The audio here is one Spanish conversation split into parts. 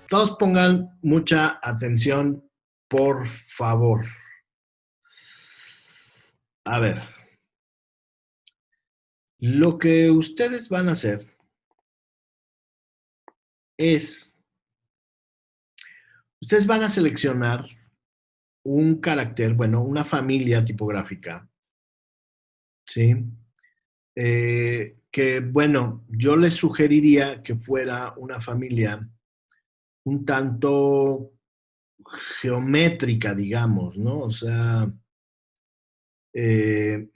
Todos pongan mucha atención, por favor. A ver, lo que ustedes van a hacer es, ustedes van a seleccionar un carácter, bueno, una familia tipográfica, ¿sí? Que, bueno, yo les sugeriría que fuera una familia un tanto geométrica, digamos, ¿no? O sea, eh,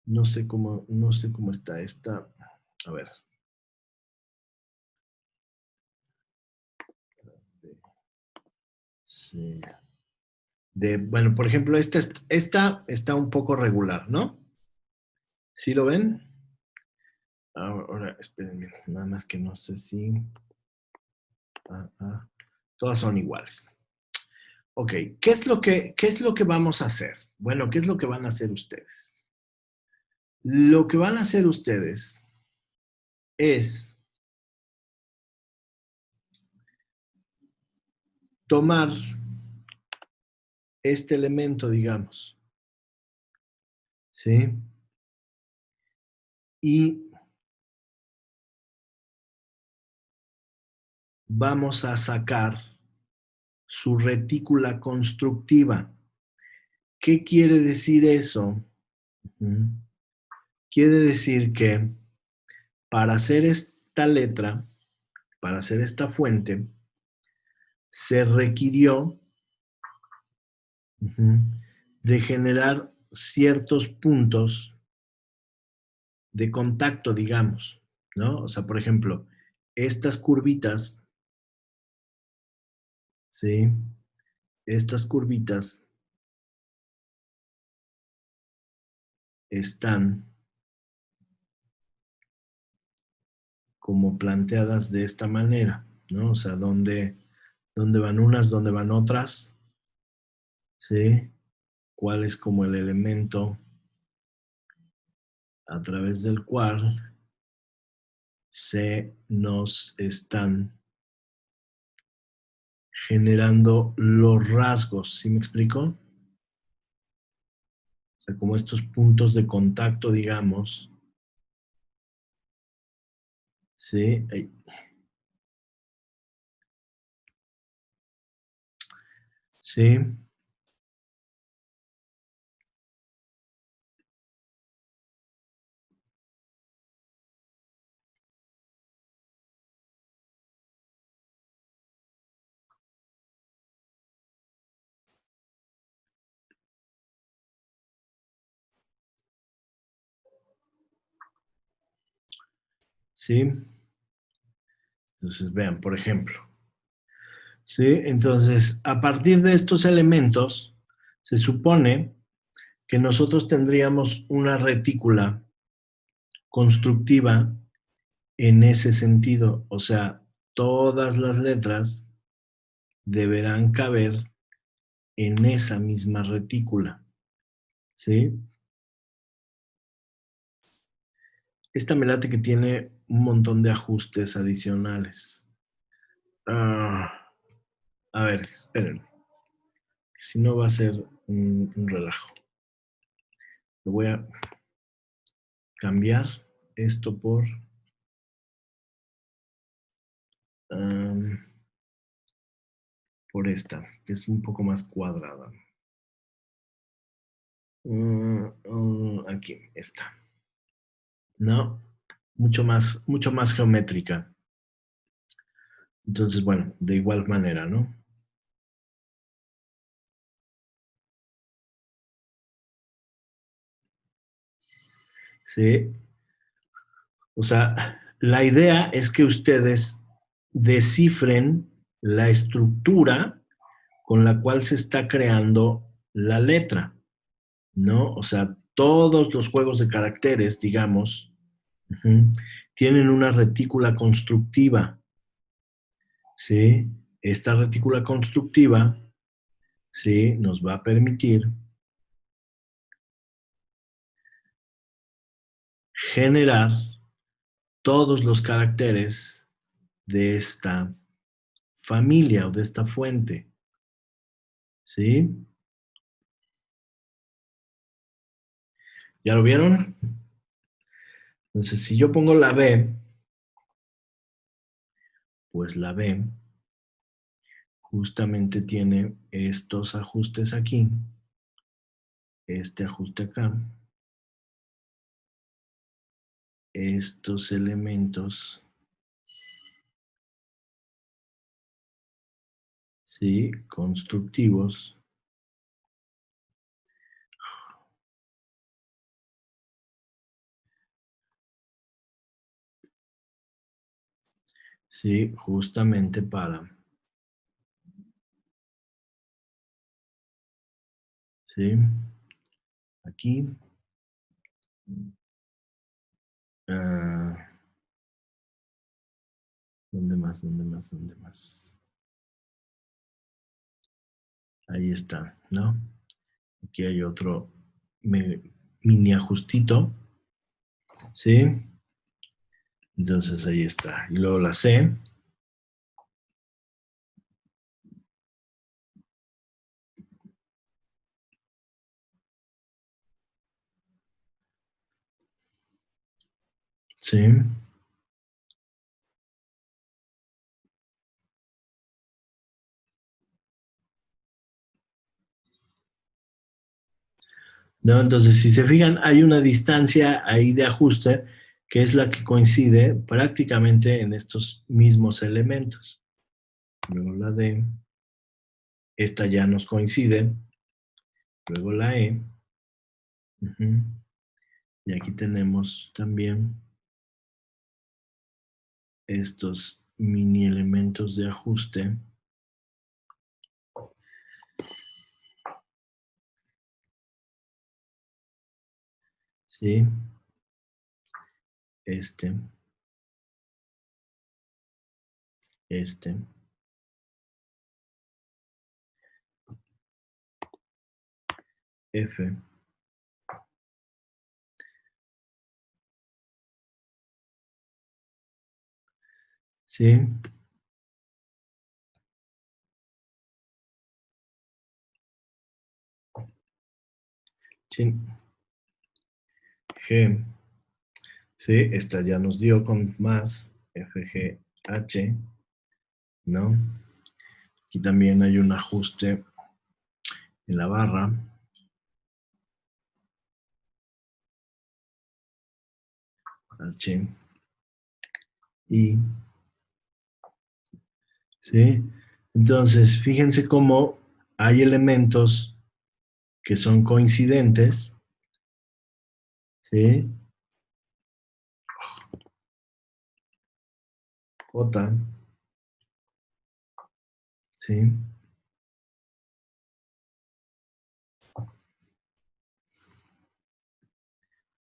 no sé cómo está esta. A ver. Sí. Bueno, por ejemplo, esta está un poco regular, ¿no? ¿Sí lo ven? Ahora, espérenme, nada más que no sé si... todas son iguales. Ok, qué es lo que vamos a hacer? Bueno, ¿qué es lo que van a hacer ustedes? Lo que van a hacer ustedes es tomar este elemento, digamos, ¿sí? Y vamos a sacar su retícula constructiva. ¿Qué quiere decir eso? Quiere decir que para hacer esta letra, para hacer esta fuente, se requirió de generar ciertos puntos de contacto, digamos, ¿no? O sea, por ejemplo, estas curvitas, ¿sí? Estas curvitas están como planteadas de esta manera, ¿no? O sea, dónde van unas, dónde van otras, ¿sí? ¿Cuál es como el elemento a través del cual se nos están generando los rasgos? ¿Sí me explico? O sea, como estos puntos de contacto, digamos, ¿sí? ¿Sí? ¿Sí? Entonces, vean, por ejemplo, ¿sí? Entonces, a partir de estos elementos, se supone que nosotros tendríamos una retícula constructiva en ese sentido. O sea, todas las letras deberán caber en esa misma retícula, ¿sí? Esta me late que tiene un montón de ajustes adicionales. A ver, espérenme. Si no va a ser un relajo. Lo voy a cambiar esto um, por esta, que es un poco más cuadrada. Aquí, esta. ¿No? Mucho más geométrica. Entonces, bueno, de igual manera, ¿no? Sí. O sea, la idea es que ustedes descifren la estructura con la cual se está creando la letra, ¿no? O sea, todos los juegos de caracteres, digamos, tienen una retícula constructiva, ¿sí? Esta retícula constructiva ¿sí? Nos va a permitir generar todos los caracteres de esta familia o de esta fuente, ¿sí? ¿Ya lo vieron? Entonces, si yo pongo la B, pues la B justamente tiene estos ajustes aquí, este ajuste acá, estos elementos, ¿sí? Constructivos, ¿sí? Justamente para, ¿sí? Aquí. Ah, ¿dónde más? ¿Dónde más? ¿Dónde más? Ahí está, ¿no? Aquí hay otro mini ajustito, ¿sí? Entonces ahí está. Y luego la C, ¿sí? ¿No? Entonces, si se fijan, hay una distancia ahí de ajuste que es la que coincide prácticamente en estos mismos elementos. Luego la D, esta ya nos coincide. Luego la E. Uh-huh. Y aquí tenemos también estos mini elementos de ajuste. ¿Sí? Este, este, F, ¿sí? Sí. G, ¿sí? Esta ya nos dio con más, F, G, H, ¿no? Aquí también hay un ajuste en la barra. H, I, ¿sí? Entonces, fíjense cómo hay elementos que son coincidentes, ¿sí? J, ¿sí?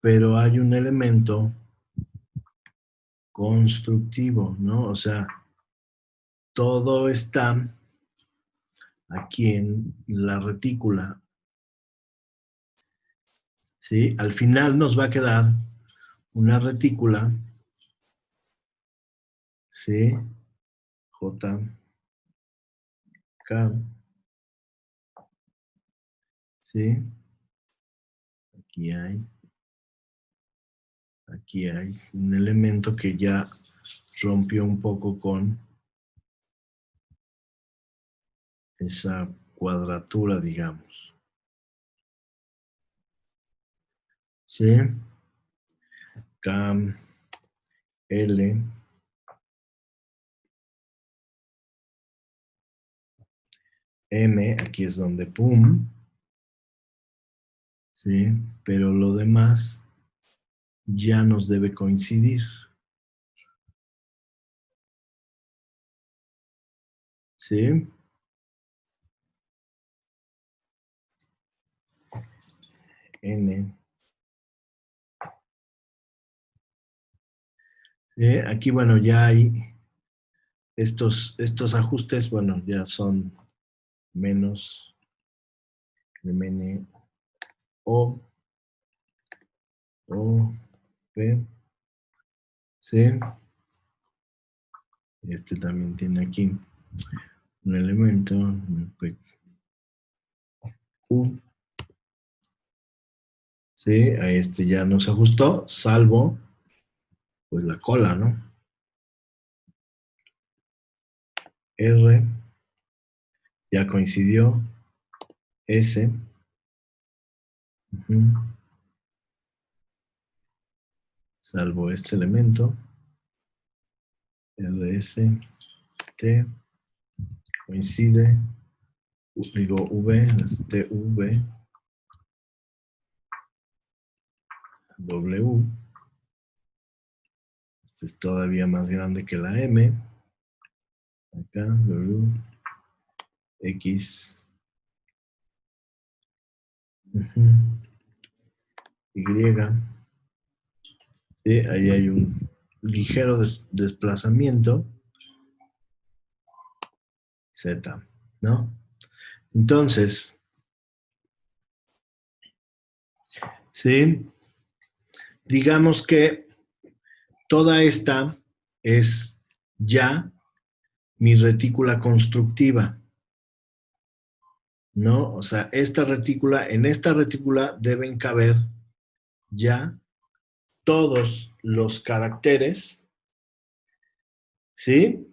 Pero hay un elemento constructivo, ¿no? O sea, todo está aquí en la retícula, ¿sí? Al final nos va a quedar una retícula, ¿sí? J, K, ¿sí? Aquí aquí hay un elemento que ya rompió un poco con esa cuadratura, digamos. ¿Sí? K, L, M, aquí es donde pum, ¿sí? Pero lo demás ya nos debe coincidir, ¿sí? N. Aquí, bueno, ya hay estos ajustes, bueno, ya son menos MN, O, O, P, C. Este también tiene aquí un elemento, P, Q. Sí, a este ya no se ajustó, salvo pues la cola, ¿no? R, ya coincidió, S, salvo este elemento, RS, T, coincide, digo V, TV, W, este es todavía más grande que la M, acá, W, X, Y, ¿sí? Ahí hay un ligero desplazamiento, Z, ¿no? Entonces, ¿sí? Digamos que toda esta es ya mi retícula constructiva, ¿no? O sea, en esta retícula deben caber ya todos los caracteres, ¿sí?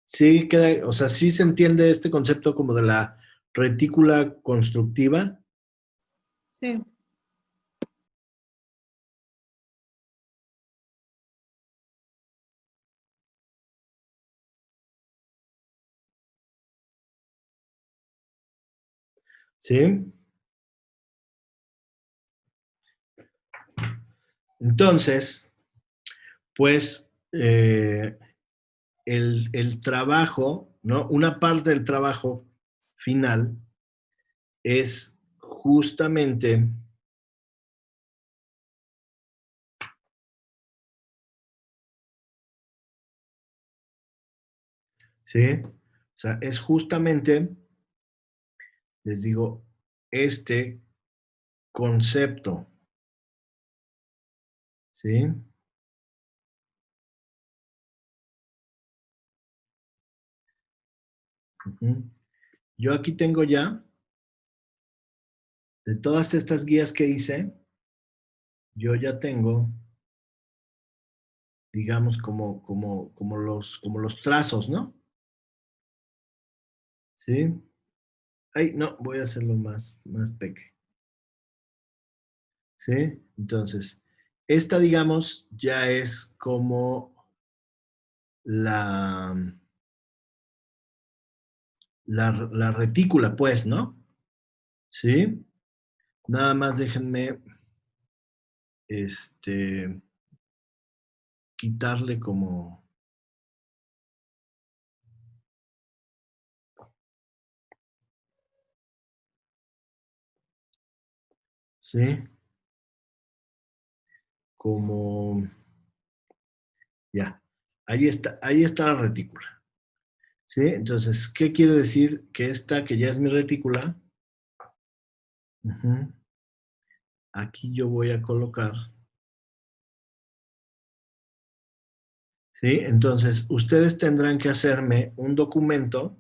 Sí queda, o sea, sí se entiende este concepto como de la retícula constructiva. Sí. ¿Sí? Entonces, pues el trabajo, ¿no? Una parte del trabajo final es justamente, ¿sí? O sea, es justamente, les digo, este concepto, ¿sí? Yo aquí tengo ya, de todas estas guías que hice, yo ya tengo, digamos, como los trazos, ¿no? ¿Sí? Ay, no, voy a hacerlo más pequeño. ¿Sí? Entonces, esta, digamos, ya es como la, la retícula, pues, ¿no? ¿Sí? Nada más déjenme, quitarle como, ¿sí? Como, ya, ahí está la retícula. ¿Sí? Entonces, ¿qué quiere decir? Que esta, que ya es mi retícula, aquí yo voy a colocar, ¿sí? Entonces, ustedes tendrán que hacerme un documento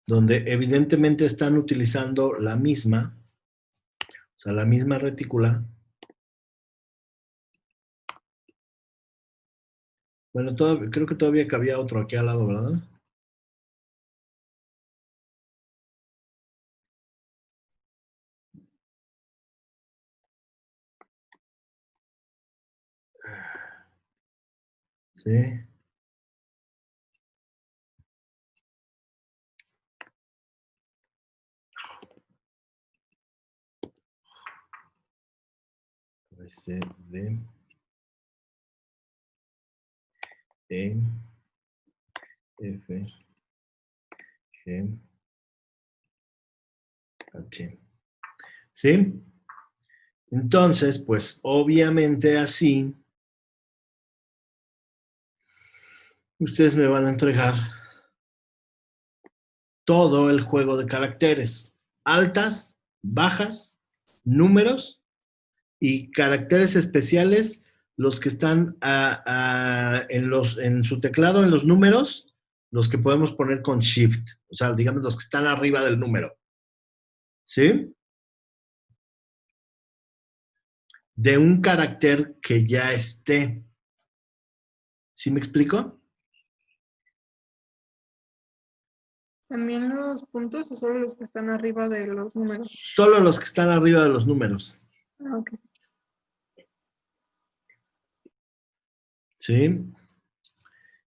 donde evidentemente están utilizando la misma, o sea, la misma retícula. Bueno, creo que todavía cabía otro aquí al lado, ¿verdad? Sí. C, D, E, F, G, H. ¿Sí? Entonces, pues obviamente así, ustedes me van a entregar todo el juego de caracteres, altas, bajas, números y caracteres especiales, los que están en su teclado, en los números, los que podemos poner con Shift, o sea, digamos los que están arriba del número, ¿sí? De un carácter que ya esté. ¿Sí me explico? ¿También los puntos o solo los que están arriba de los números? Solo los que están arriba de los números, Ah, ok. ¿sí?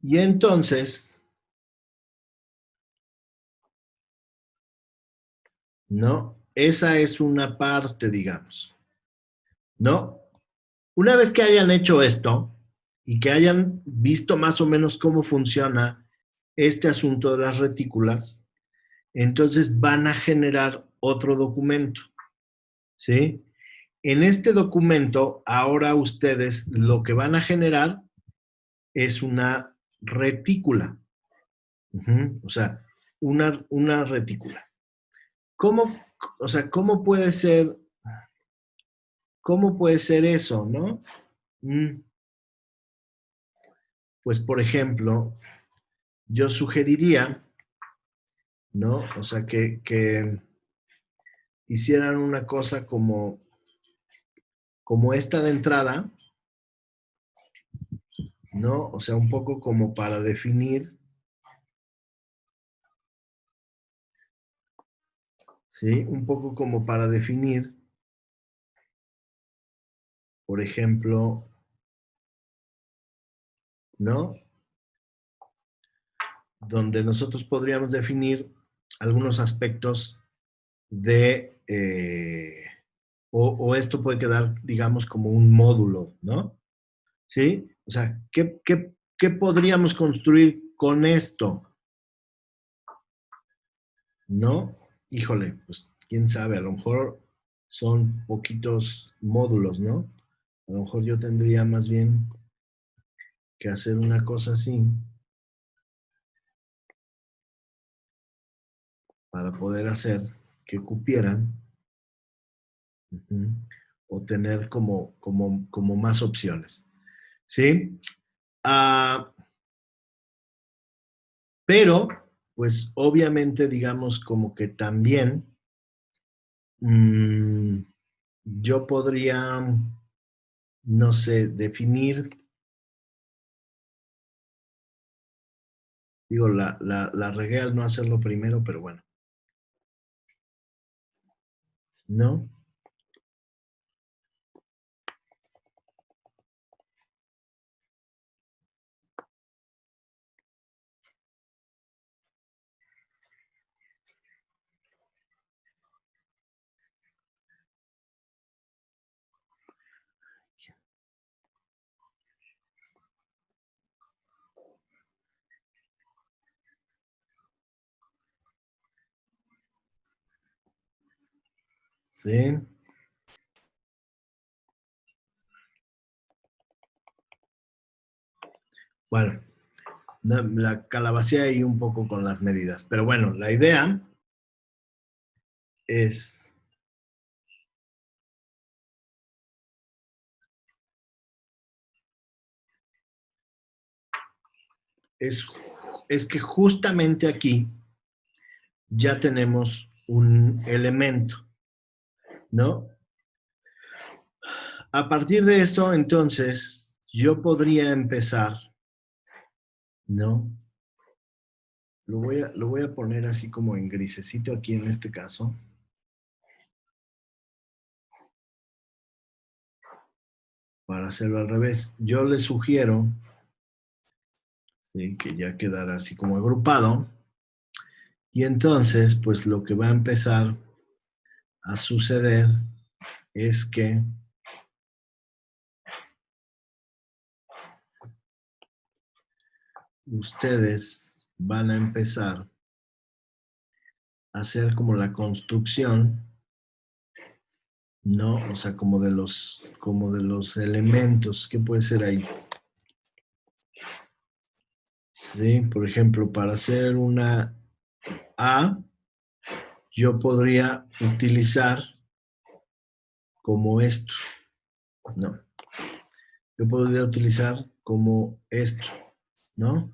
Y entonces, ¿no? Esa es una parte, digamos, ¿no? Una vez que hayan hecho esto y que hayan visto más o menos cómo funciona este asunto de las retículas, entonces van a generar otro documento, ¿sí? En este documento, ahora ustedes lo que van a generar es una retícula. O sea, una retícula. ¿Cómo, o sea, cómo puede ser eso, no? Pues, por ejemplo, yo sugeriría, ¿no? O sea, que hicieran una cosa como esta de entrada, ¿no? O sea, un poco como para definir, ¿sí? Un poco como para definir, por ejemplo, ¿no? Donde nosotros podríamos definir algunos aspectos de, o esto puede quedar, digamos, como un módulo, ¿no? ¿Sí? O sea, ¿qué podríamos construir con esto? ¿No? Híjole, pues quién sabe, a lo mejor son poquitos módulos, ¿no? A lo mejor yo tendría más bien que hacer una cosa así para poder hacer que cupieran, o tener como más opciones, ¿sí? Ah, pero, pues obviamente, digamos, como que también mmm, yo podría, no sé, definir, digo, la regué al no hacerlo primero, pero bueno, ¿no? Sí. Bueno, la calabacé ahí un poco con las medidas, pero bueno, la idea es, es, es que justamente aquí ya tenemos un elemento, ¿no? A partir de esto, entonces, yo podría empezar, ¿no? Lo voy a poner así como en grisecito aquí en este caso, para hacerlo al revés. Yo les sugiero, ¿sí?, que ya quedara así como agrupado, y entonces, pues lo que va a empezar a suceder es que ustedes van a empezar a hacer como la construcción, ¿no? O sea, como de los elementos. ¿Qué puede ser ahí? ¿Sí? Por ejemplo, para hacer una A, yo podría utilizar como esto, ¿no? Yo podría utilizar como esto, ¿no?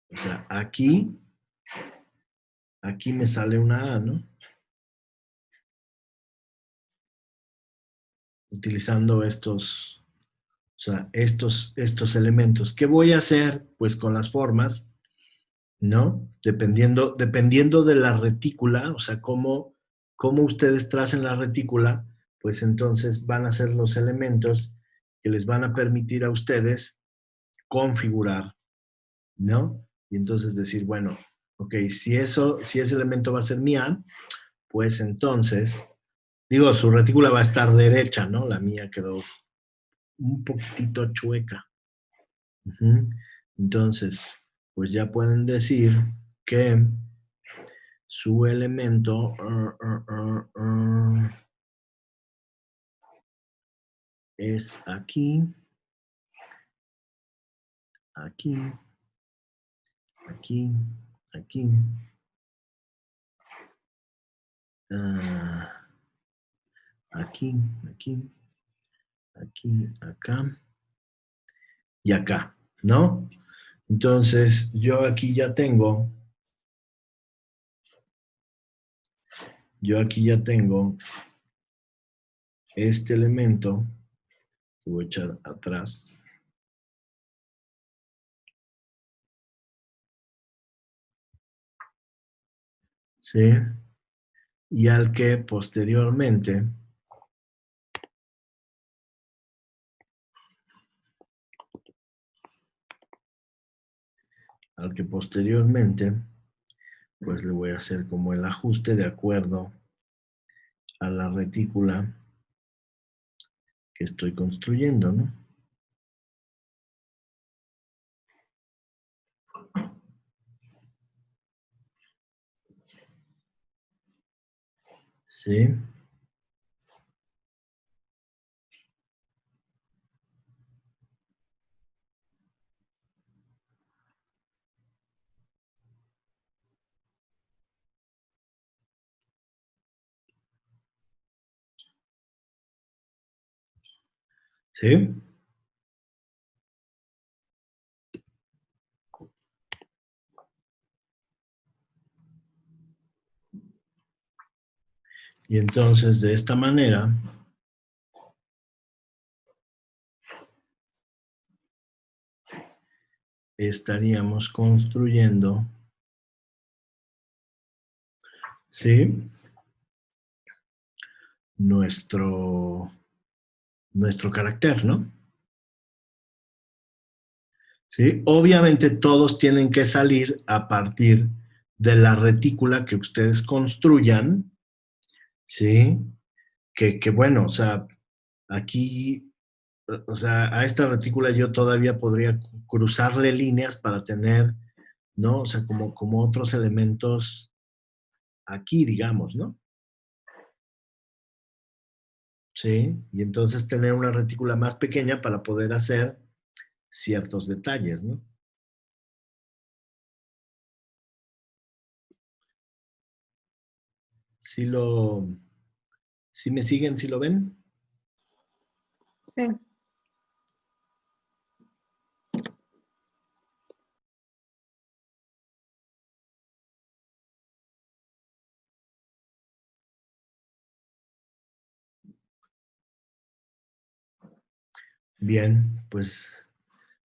O sea, aquí me sale una A, ¿no? Utilizando estos, o sea, estos elementos. ¿Qué voy a hacer? Pues con las formas, ¿no? Dependiendo de la retícula, o sea, cómo ustedes tracen la retícula, pues entonces van a ser los elementos que les van a permitir a ustedes configurar, ¿no? Y entonces decir, bueno, ok, si ese elemento va a ser mi A, pues entonces, digo, su retícula va a estar derecha, ¿no? La mía quedó un poquitito chueca. Ujú. Entonces, pues ya pueden decir que su elemento es aquí, aquí, aquí, aquí, ah, aquí, aquí, aquí, acá y acá, ¿no? Entonces, yo aquí ya tengo este elemento que voy a echar atrás, ¿sí? Y al que posteriormente, pues le voy a hacer como el ajuste de acuerdo a la retícula que estoy construyendo, ¿no? Sí, sí. Y entonces de esta manera estaríamos construyendo, ¿sí? Nuestro, nuestro carácter, ¿no? ¿Sí? Obviamente todos tienen que salir a partir de la retícula que ustedes construyan, ¿sí? Que bueno, o sea, aquí, o sea, a esta retícula yo todavía podría cruzarle líneas para tener, ¿no? O sea, como otros elementos aquí, digamos, ¿no? Sí, y entonces tener una retícula más pequeña para poder hacer ciertos detalles, ¿no? Si lo, si me siguen, si lo ven. Sí. Bien, pues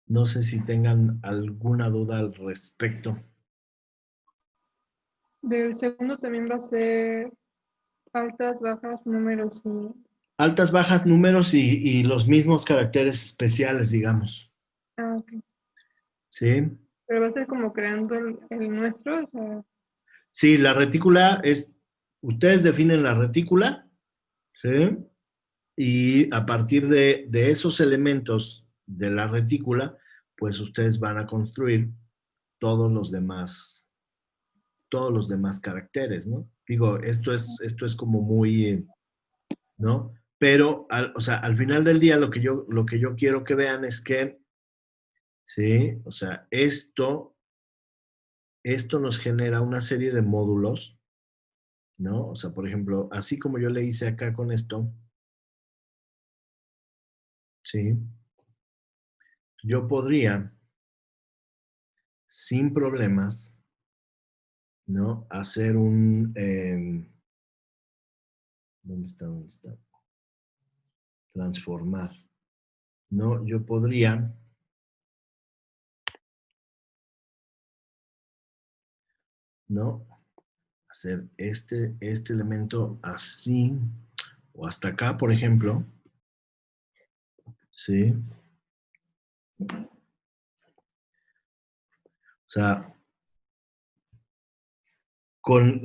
no sé si tengan alguna duda al respecto. Del segundo también va a ser altas, bajas, números y... Altas, bajas, números y los mismos caracteres especiales, digamos. Ah, ok. ¿Sí? Pero va a ser como creando el nuestro, o sea, Sí, la retícula es, ustedes definen la retícula, ¿sí? Y a partir de esos elementos de la retícula, pues ustedes van a construir todos todos los demás caracteres, ¿no? Digo, esto es como muy, ¿no? Pero, o sea, al final del día lo que yo quiero que vean es que, ¿sí? O sea, esto nos genera una serie de módulos, ¿no? O sea, por ejemplo, así como yo le hice acá con esto, ¿sí? Yo podría, sin problemas, ¿no? Hacer un... ¿dónde está? ¿Dónde está? Transformar, ¿no? Yo podría, ¿no? Hacer este elemento así, o hasta acá, por ejemplo, ¿sí? O sea,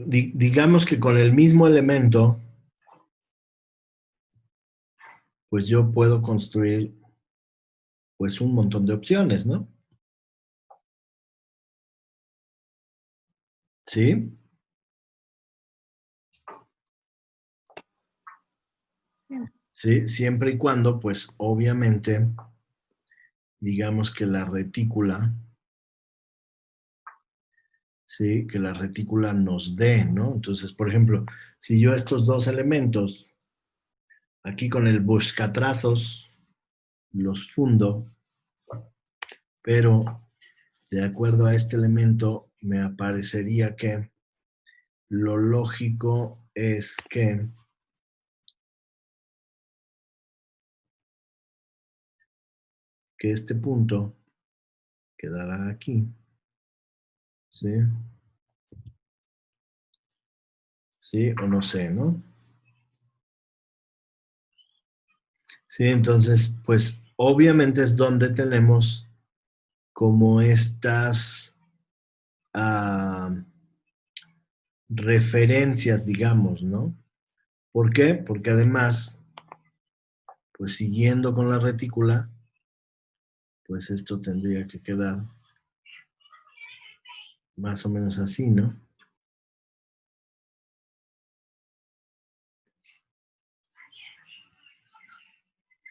digamos que con el mismo elemento, pues yo puedo construir pues un montón de opciones, ¿no? ¿Sí? Sí. ¿Sí? Siempre y cuando, pues obviamente, digamos que la retícula, ¿sí? Que la retícula nos dé, ¿no? Entonces, por ejemplo, si yo estos dos elementos, aquí con el buscatrazos, los fundo, pero de acuerdo a este elemento, me aparecería que lo lógico es que este punto quedará aquí, ¿sí? ¿Sí? O no sé, ¿no? Sí, entonces, pues obviamente es donde tenemos como estas ah, referencias, digamos, ¿no? ¿Por qué? Porque además, pues siguiendo con la retícula, pues esto tendría que quedar más o menos así, ¿no?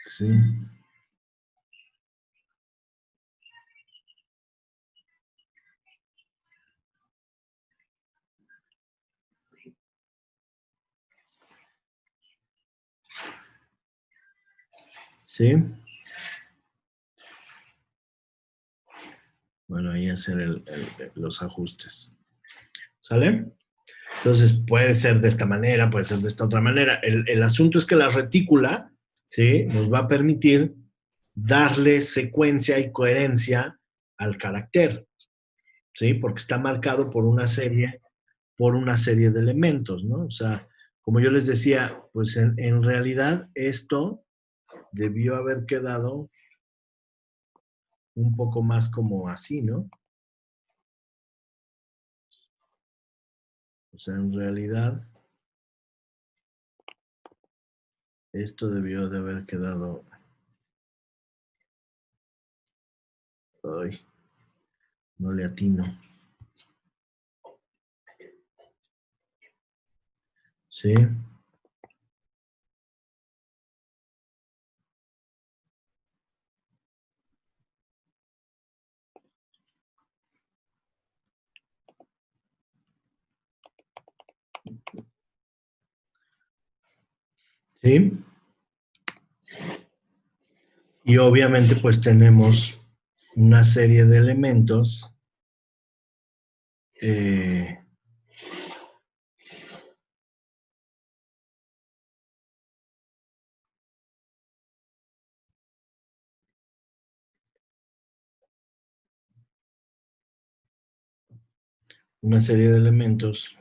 Sí, sí. Bueno, ahí hacer los ajustes. ¿Sale? Entonces puede ser de esta manera, puede ser de esta otra manera. El asunto es que la retícula, ¿sí? Nos va a permitir darle secuencia y coherencia al carácter, ¿sí? Porque está marcado por una serie de elementos, ¿no? O sea, como yo les decía, pues en realidad esto debió haber quedado un poco más como así, ¿no? O sea, en realidad esto debió de haber quedado, ay, no le atino, ¿sí? ¿Sí? Y obviamente pues tenemos una serie de elementos, eh, una serie de elementos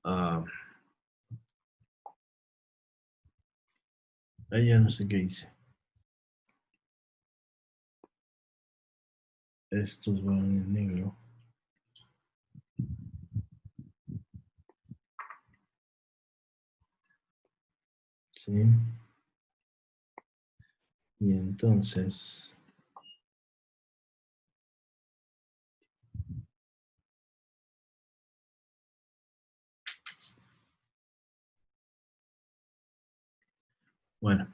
ah, ahí ya no sé qué hice. Estos van en negro. ¿Sí? Y entonces, Bueno,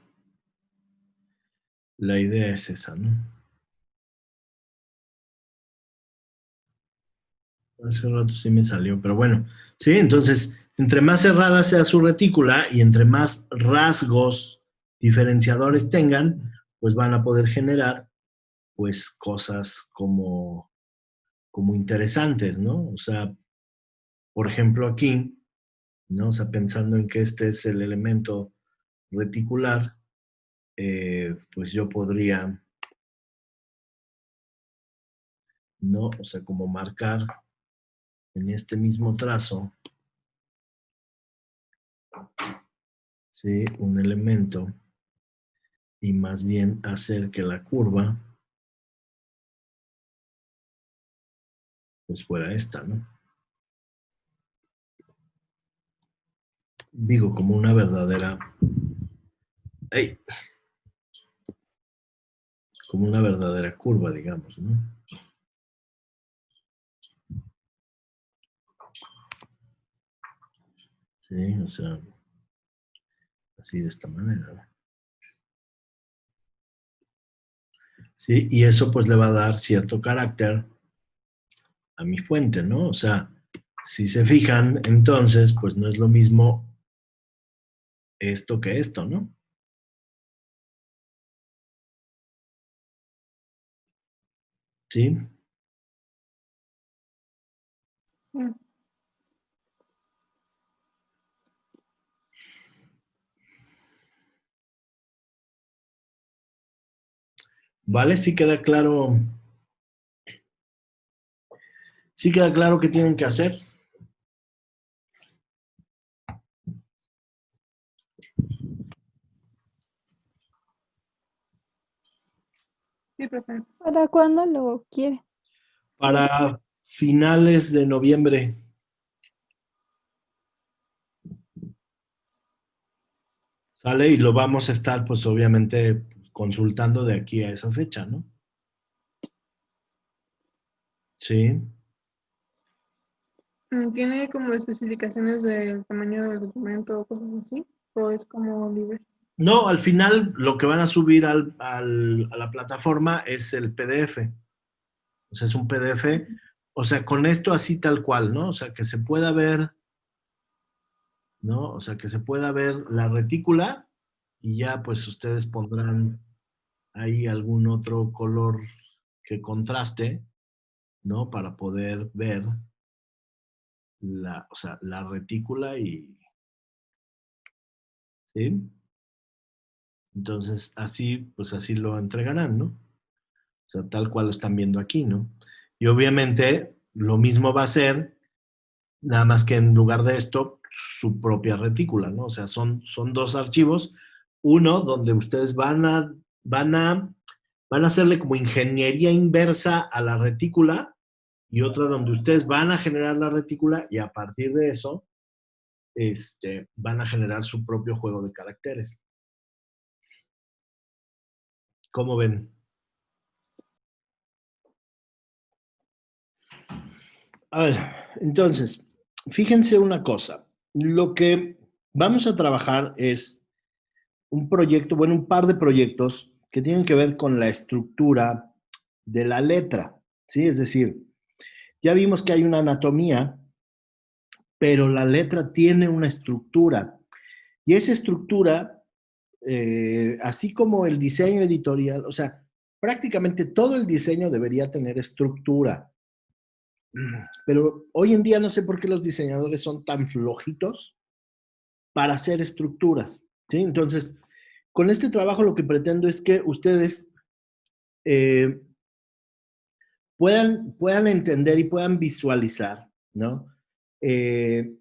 la idea es esa, ¿no? Hace rato sí me salió, pero bueno. Sí, entonces, entre más cerrada sea su retícula y entre más rasgos diferenciadores tengan, pues van a poder generar, pues, cosas como interesantes, ¿no? O sea, por ejemplo, aquí, ¿no? O sea, pensando en que este es el elemento reticular, pues yo podría, ¿no? O sea, como marcar en este mismo trazo, ¿sí? Un elemento y más bien hacer que la curva, pues fuera esta, ¿no? Digo, como una verdadera, ¡ay! Como una verdadera curva, digamos, ¿no? Sí, o sea, así de esta manera. Sí, y eso pues le va a dar cierto carácter a mi fuente, ¿no? O sea, si se fijan, entonces, pues no es lo mismo esto que esto, ¿no? Sí. Mm. ¿Vale? Sí queda claro qué tienen que hacer. Sí, profe. ¿Para cuándo lo quiere? Para finales de noviembre, ¿sale? Y lo vamos a estar, pues obviamente, consultando de aquí a esa fecha, ¿no? Sí. ¿Tiene como especificaciones del tamaño del documento o cosas así? ¿O es como libre? No, al final lo que van a subir a la plataforma es el PDF. O sea, es un PDF. O sea, con esto así tal cual, ¿no? O sea, que se pueda ver, ¿no? O sea, que se pueda ver la retícula y ya pues ustedes pondrán ahí algún otro color que contraste, ¿no? Para poder ver o sea, la retícula y, ¿sí? Entonces, así, pues así lo entregarán, ¿no? O sea, tal cual lo están viendo aquí, ¿no? Y obviamente lo mismo va a ser, nada más que en lugar de esto, su propia retícula, ¿no? O sea, son dos archivos, uno donde ustedes van a, van a hacerle como ingeniería inversa a la retícula y otro donde ustedes van a generar la retícula y a partir de eso, van a generar su propio juego de caracteres. ¿Cómo ven? A ver, entonces, fíjense una cosa. Lo que vamos a trabajar es un proyecto, bueno, un par de proyectos que tienen que ver con la estructura de la letra, ¿sí? Es decir, ya vimos que hay una anatomía, pero la letra tiene una estructura. Y esa estructura, así como el diseño editorial, o sea, prácticamente todo el diseño debería tener estructura. Pero hoy en día no sé por qué los diseñadores son tan flojitos para hacer estructuras, ¿sí? Entonces, con este trabajo lo que pretendo es que ustedes eh, puedan entender y puedan visualizar, ¿no? Eh,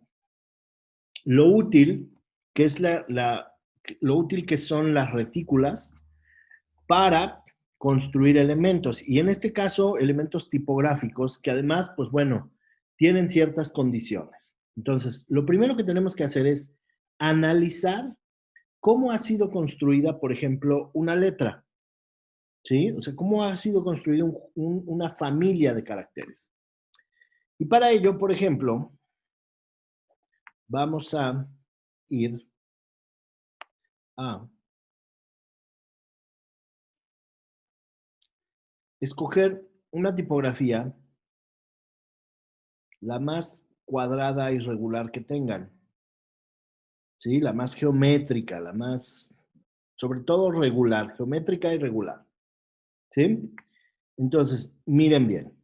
lo útil que es lo útil que son las retículas para construir elementos. Y en este caso, elementos tipográficos que además, pues bueno, tienen ciertas condiciones. Entonces, lo primero que tenemos que hacer es analizar cómo ha sido construida, por ejemplo, una letra. ¿Sí? O sea, cómo ha sido construida una familia de caracteres. Y para ello, por ejemplo, vamos a ir a escoger una tipografía la más cuadrada y regular que tengan, ¿sí? La más geométrica, la más, sobre todo regular, geométrica y regular, ¿sí? Entonces, miren bien.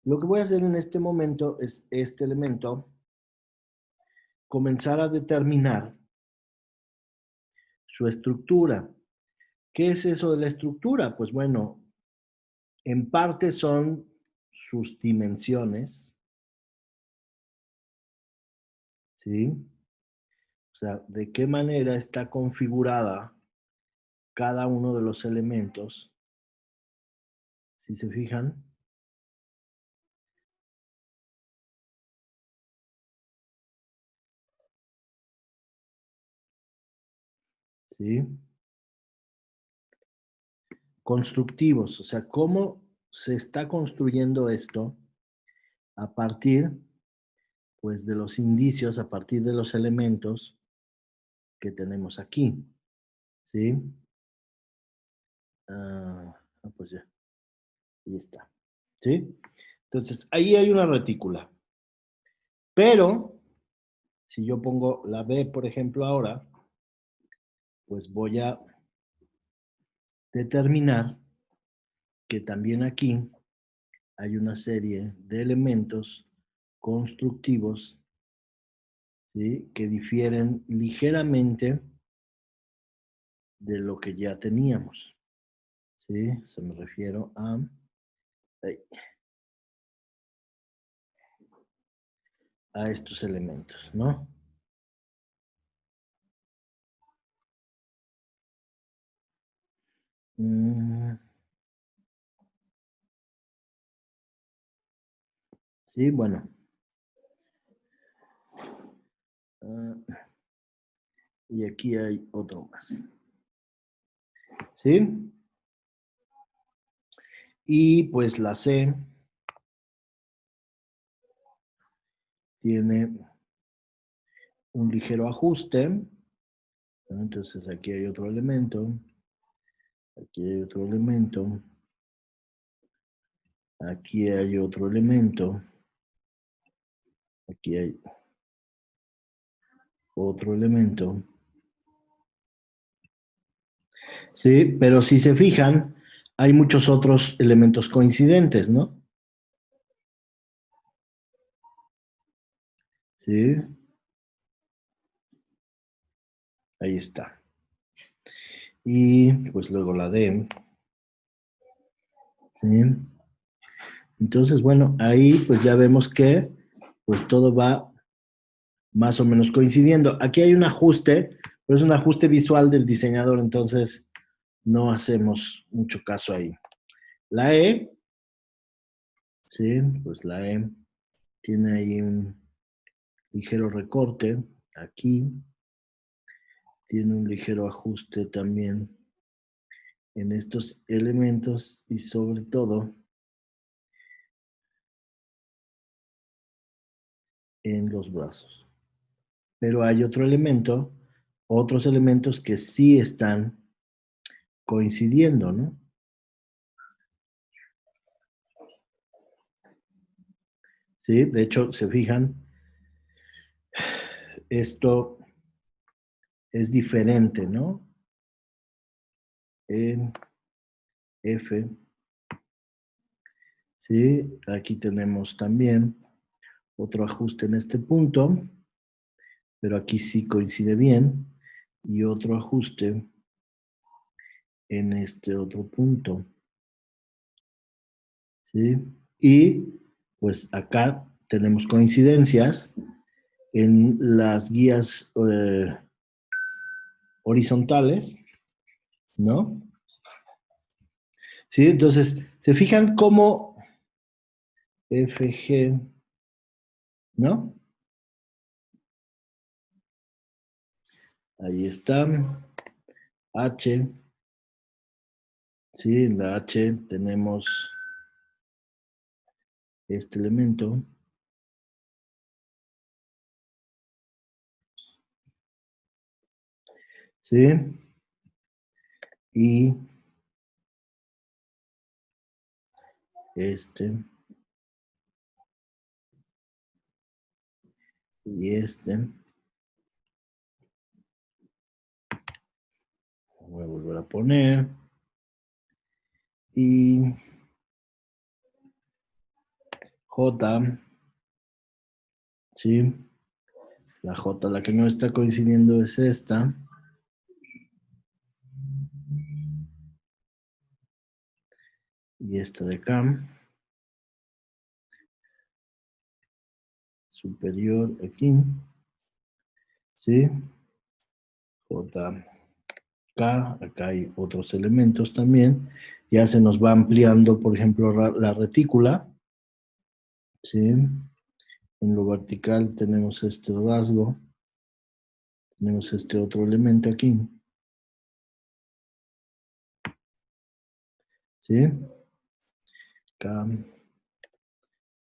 Lo que voy a hacer en este momento es este elemento, comenzar a determinar su estructura. ¿Qué es eso de la estructura? Pues bueno, en parte son sus dimensiones, ¿sí? O sea, de qué manera está configurada cada uno de los elementos. Si se fijan, ¿sí? Constructivos, o sea, cómo se está construyendo esto a partir, pues, de los indicios, a partir de los elementos que tenemos aquí, ¿sí? Pues ya, ahí está, ¿sí? Entonces, ahí hay una retícula. Pero, si yo pongo la B, por ejemplo, ahora, pues voy a determinar que también aquí hay una serie de elementos constructivos, ¿sí? Que difieren ligeramente de lo que ya teníamos, ¿sí? Se me refiero a estos elementos, ¿no? Sí, bueno. Y aquí hay otro más, ¿sí? Y pues la C tiene un ligero ajuste, ¿no? Entonces aquí hay otro elemento, aquí hay otro elemento, aquí hay otro elemento, aquí hay otro elemento. Sí, pero si se fijan, hay muchos otros elementos coincidentes, ¿no? Sí, ahí está. Y pues luego la D. ¿Sí? Entonces, bueno, ahí pues ya vemos que pues todo va más o menos coincidiendo. Aquí hay un ajuste, pero es un ajuste visual del diseñador, entonces no hacemos mucho caso ahí. La E, sí, pues la E tiene ahí un ligero recorte. Aquí tiene un ligero ajuste también en estos elementos y sobre todo en los brazos. Pero hay otro elemento, otros elementos que sí están coincidiendo, ¿no? Sí, de hecho, se fijan, esto es diferente, ¿no? En F, ¿sí? Aquí tenemos también otro ajuste en este punto, pero aquí sí coincide bien, y otro ajuste en este otro punto, ¿sí? Y pues acá tenemos coincidencias en las guías horizontales, ¿no? ¿Sí? Entonces, ¿se fijan cómo FG, ¿no? Ahí está. H, ¿sí? En la H tenemos este elemento. ¿Sí? Y este y este. Voy a volver a poner. Y J, ¿sí? La J, la que no está coincidiendo es esta. Y esta de acá. Superior aquí. ¿Sí? J, K, acá hay otros elementos también. Ya se nos va ampliando, por ejemplo, la retícula. ¿Sí? En lo vertical tenemos este rasgo. Tenemos este otro elemento aquí. ¿Sí? K,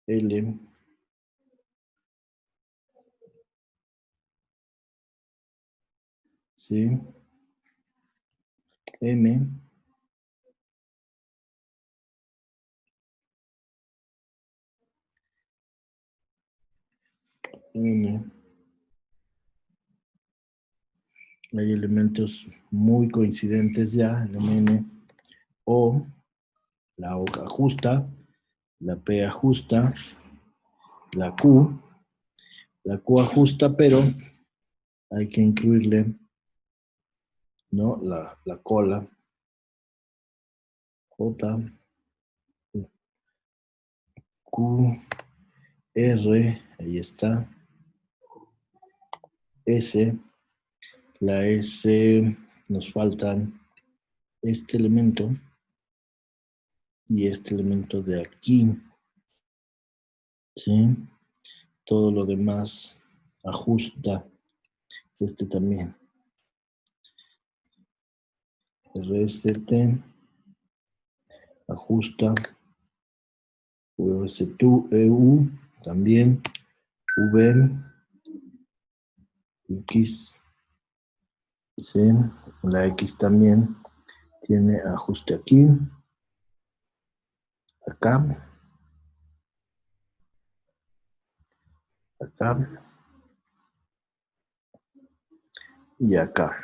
L, ¿sí? M, N. Hay elementos muy coincidentes ya, el N, O, la O ajusta, la P ajusta, la Q ajusta, pero hay que incluirle, ¿no? La cola, J, Q, R, ahí está, S, la S, nos faltan este elemento y este elemento de aquí, ¿sí? Todo lo demás ajusta, este también. RST, ajusta, EU también, V, X, ¿sí? La X también tiene ajuste aquí, acá, acá y acá,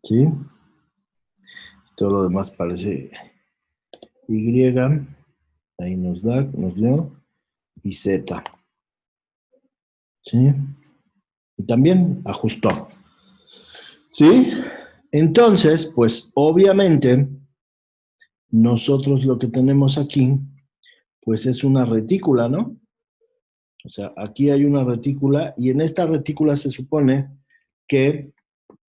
¿sí? Todo lo demás parece Y, ahí nos dio, y Z, ¿sí? Y también ajustó, ¿sí? Entonces, pues obviamente, nosotros lo que tenemos aquí, pues es una retícula, ¿no? O sea, aquí hay una retícula y en esta retícula se supone que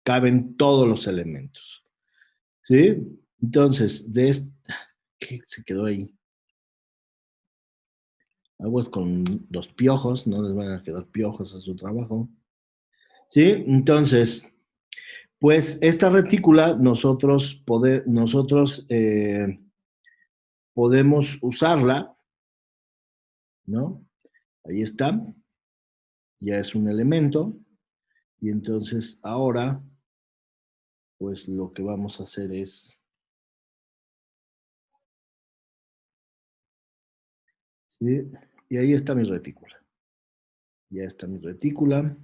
caben todos los elementos, ¿sí? Entonces, ¿qué se quedó ahí? Aguas con los piojos, no les van a quedar piojos a su trabajo, ¿sí? Entonces, pues esta retícula nosotros podemos usarla, ¿no? Ahí está, ya es un elemento, y entonces ahora, pues lo que vamos a hacer es, ¿sí? Y ahí está mi retícula. Ya está mi retícula.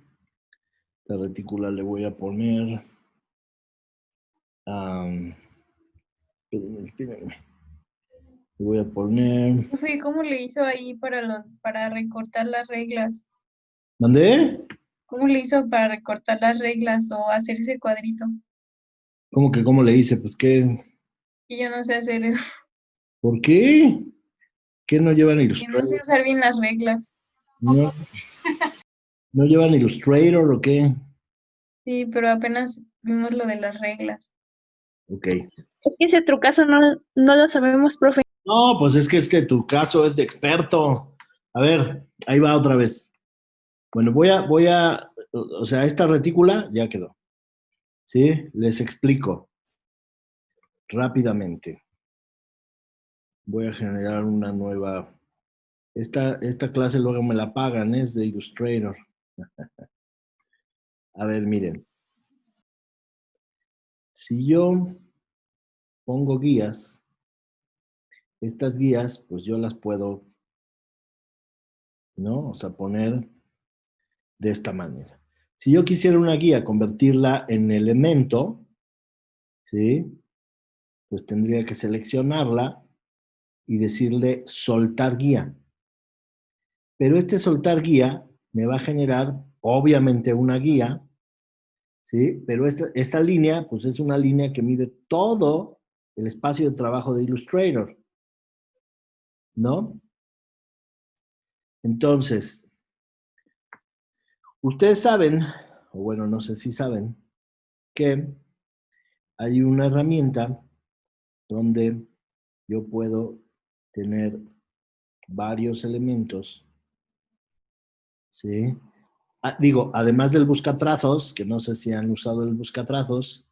Esta retícula le voy a poner, espérenme. Le voy a poner, Profe, ¿cómo le hizo ahí para recortar las reglas? ¿mandé? ¿Cómo le hizo para recortar las reglas o hacer ese cuadrito? ¿Cómo que cómo le hice? Pues qué, Y yo no sé hacer eso, ¿por qué? ¿Qué no llevan que no sé Illustrator? usar bien las reglas. ¿No, no llevan Illustrator o qué? Sí, pero apenas vimos lo de las reglas. Ok. Es que ese trucazo no lo sabemos, profe. No, pues es que tu caso es de experto. A ver, ahí va otra vez. Bueno, o sea, esta retícula ya quedó. ¿Sí? Les explico rápidamente. Voy a generar una nueva. Esta clase luego me la pagan, es de Illustrator. A ver, miren. Si yo pongo guías estas guías, pues yo las puedo, ¿no? O sea, poner de esta manera. Si yo quisiera una guía, convertirla en elemento, ¿sí? Pues tendría que seleccionarla y decirle soltar guía. Pero este soltar guía me va a generar, obviamente, una guía, ¿sí? Pero esta línea, pues es una línea que mide todo el espacio de trabajo de Illustrator, ¿no? Entonces, ustedes saben, o bueno, no sé si saben, que hay una herramienta donde yo puedo tener varios elementos, ¿sí? Digo, además del buscatrazos, que no sé si han usado el buscatrazos,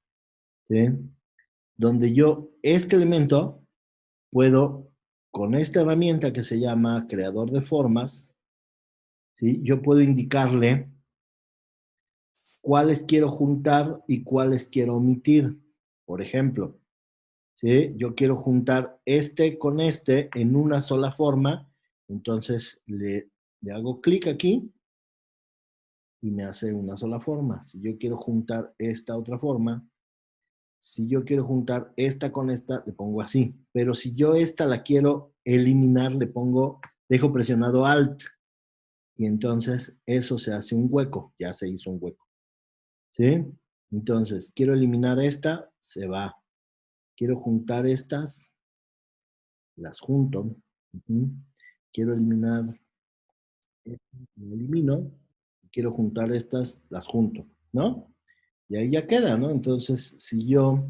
¿sí? Donde yo, este elemento, puedo, con esta herramienta que se llama creador de formas, ¿sí? Yo puedo indicarle cuáles quiero juntar y cuáles quiero omitir. Por ejemplo, ¿sí? Yo quiero juntar este con este en una sola forma, entonces le hago clic aquí y me hace una sola forma. Si yo quiero juntar esta otra forma, si yo quiero juntar esta con esta, le pongo así. Pero si yo esta la quiero eliminar, dejo presionado Alt y entonces eso se hace un hueco, ya se hizo un hueco. ¿Sí? Entonces, quiero eliminar esta, se va. Quiero juntar estas, las junto. Quiero eliminar, lo elimino. Quiero juntar estas, las junto, ¿no? Y ahí ya queda, ¿no? Entonces, si yo,